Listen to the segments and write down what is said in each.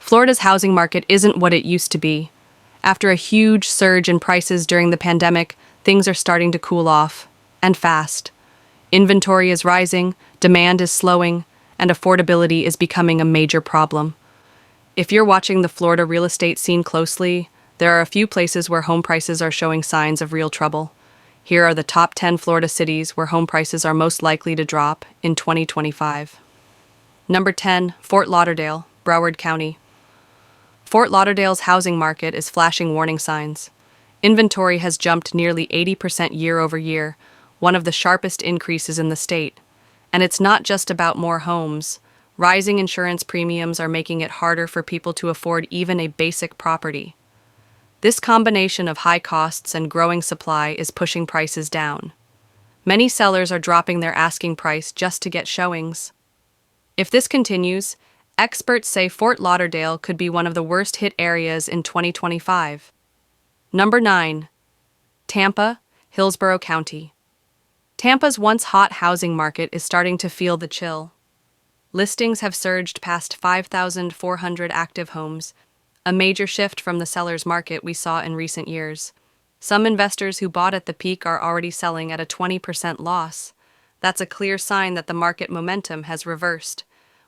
Florida's housing market isn't what it used to be. After a huge surge in prices during the pandemic, things are starting to cool off, and fast. Inventory is rising, demand is slowing, and affordability is becoming a major problem. If you're watching the Florida real estate scene closely, there are a few places where home prices are showing signs of real trouble. Here are the top 10 Florida cities where home prices are most likely to drop in 2025. Number 10, Fort Lauderdale, Broward County. Fort Lauderdale's housing market is flashing warning signs. Inventory has jumped nearly 80% year over year, one of the sharpest increases in the state. And it's not just about more homes. Rising insurance premiums are making it harder for people to afford even a basic property. This combination of high costs and growing supply is pushing prices down. Many sellers are dropping their asking price just to get showings. If this continues, experts say Fort Lauderdale could be one of the worst hit areas in 2025. Number 9. Tampa, Hillsborough County. Tampa's once hot housing market is starting to feel the chill. Listings have surged past 5,400 active homes, a major shift from the seller's market we saw in recent years. Some investors who bought at the peak are already selling at a 20% loss. That's a clear sign that the market momentum has reversed.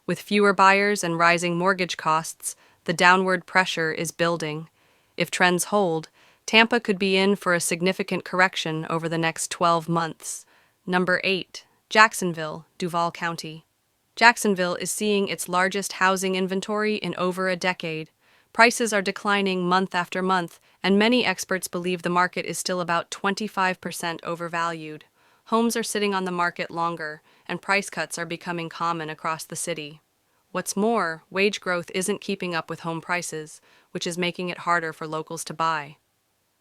With fewer buyers and rising mortgage costs, the downward pressure is building. If trends hold, Tampa could be in for a significant correction over the next 12 months. Number 8. Jacksonville, Duval County. Jacksonville is seeing its largest housing inventory in over a decade. Prices are declining month after month, and many experts believe the market is still about 25% overvalued. Homes are sitting on the market longer, and price cuts are becoming common across the city. What's more, wage growth isn't keeping up with home prices, which is making it harder for locals to buy.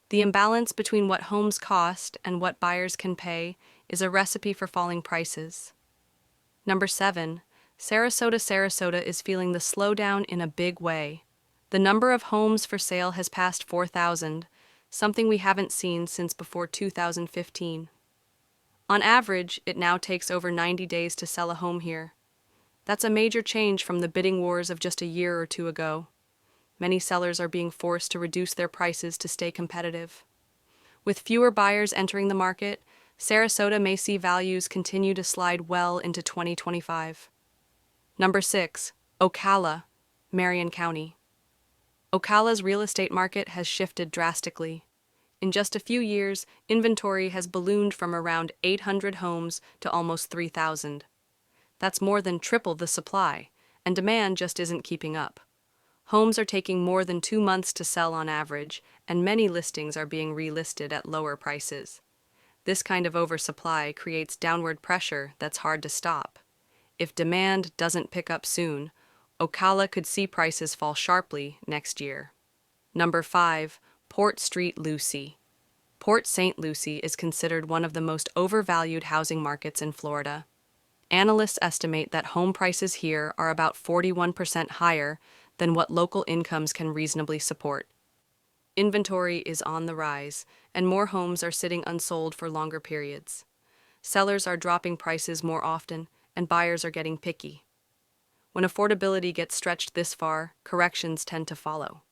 The imbalance between what homes cost and what buyers can pay is a recipe for falling prices. Number 7. Sarasota is feeling the slowdown in a big way. The number of homes for sale has passed 4,000, something we haven't seen since before 2015. On average, it now takes over 90 days to sell a home here. That's a major change from the bidding wars of just a year or two ago. Many sellers are being forced to reduce their prices to stay competitive. With fewer buyers entering the market, Sarasota may see values continue to slide well into 2025. Number 6. Ocala, Marion County. Ocala's real estate market has shifted drastically. In just a few years, inventory has ballooned from around 800 homes to almost 3,000. That's more than triple the supply, and demand just isn't keeping up. Homes are taking more than 2 months to sell on average, and many listings are being relisted at lower prices. This kind of oversupply creates downward pressure that's hard to stop. If demand doesn't pick up soon, Ocala could see prices fall sharply next year. Number 5. Port St Lucie. Port St Lucie is considered one of the most overvalued housing markets in Florida. Analysts estimate that home prices here are about 41% higher than what local incomes can reasonably support. Inventory is on the rise, and more homes are sitting unsold for longer periods. Sellers are dropping prices more often, and buyers are getting picky. When affordability gets stretched this far, corrections tend to follow.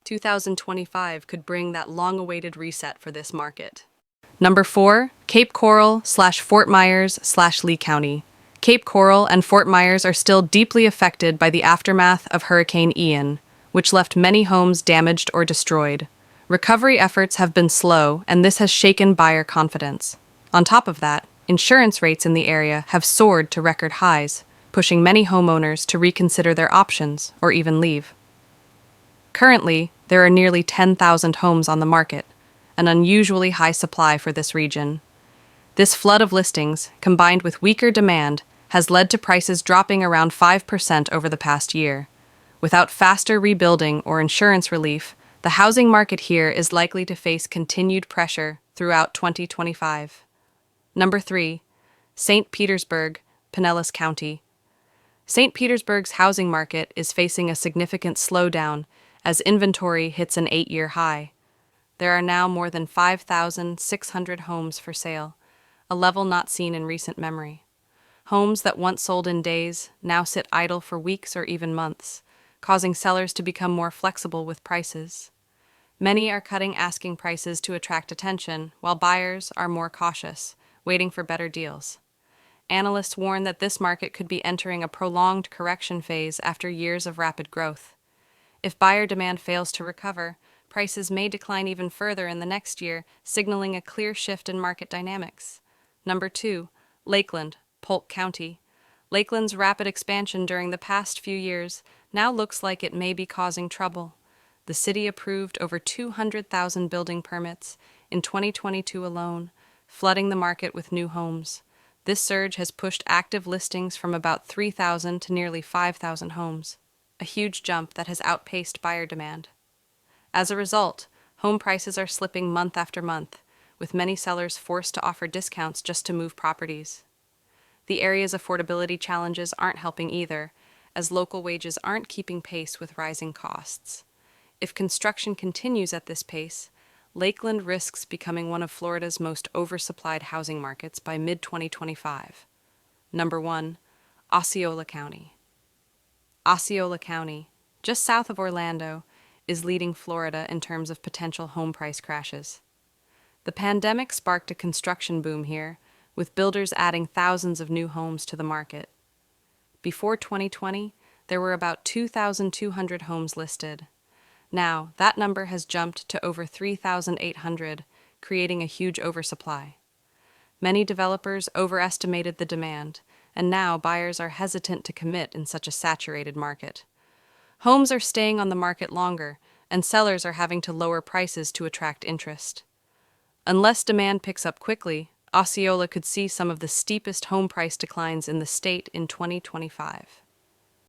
2025 could bring that long-awaited reset for this market. Number 4, Cape Coral/Fort Myers/Lee County. Cape Coral and Fort Myers are still deeply affected by the aftermath of Hurricane Ian, which left many homes damaged or destroyed. Recovery efforts have been slow, and this has shaken buyer confidence. On top of that, insurance rates in the area have soared to record highs, pushing many homeowners to reconsider their options or even leave. Currently, there are nearly 10,000 homes on the market, an unusually high supply for this region. This flood of listings, combined with weaker demand, has led to prices dropping around 5% over the past year. Without faster rebuilding or insurance relief, the housing market here is likely to face continued pressure throughout 2025. Number 3. St. Petersburg, Pinellas County. St. Petersburg's housing market is facing a significant slowdown as inventory hits an 8-year high. There are now more than 5,600 homes for sale, a level not seen in recent memory. Homes that once sold in days now sit idle for weeks or even months, causing sellers to become more flexible with prices. Many are cutting asking prices to attract attention, while buyers are more cautious, waiting for better deals. Analysts warn that this market could be entering a prolonged correction phase after years of rapid growth. If buyer demand fails to recover, prices may decline even further in the next year, signaling a clear shift in market dynamics. Number 2. Lakeland, Polk County. Lakeland's rapid expansion during the past few years now looks like it may be causing trouble. The city approved over 200,000 building permits in 2022 alone, flooding the market with new homes. This surge has pushed active listings from about 3,000 to nearly 5,000 homes, a huge jump that has outpaced buyer demand. As a result, home prices are slipping month after month, with many sellers forced to offer discounts just to move properties. The area's affordability challenges aren't helping either, as local wages aren't keeping pace with rising costs. If construction continues at this pace, Lakeland risks becoming one of Florida's most oversupplied housing markets by mid-2025. Number 1. Osceola County. Osceola County, just south of Orlando, is leading Florida in terms of potential home price crashes. The pandemic sparked a construction boom here, with builders adding thousands of new homes to the market. Before 2020, there were about 2,200 homes listed. Now, that number has jumped to over 3,800, creating a huge oversupply. Many developers overestimated the demand, and now buyers are hesitant to commit in such a saturated market. Homes are staying on the market longer, and sellers are having to lower prices to attract interest. Unless demand picks up quickly, Osceola could see some of the steepest home price declines in the state in 2025.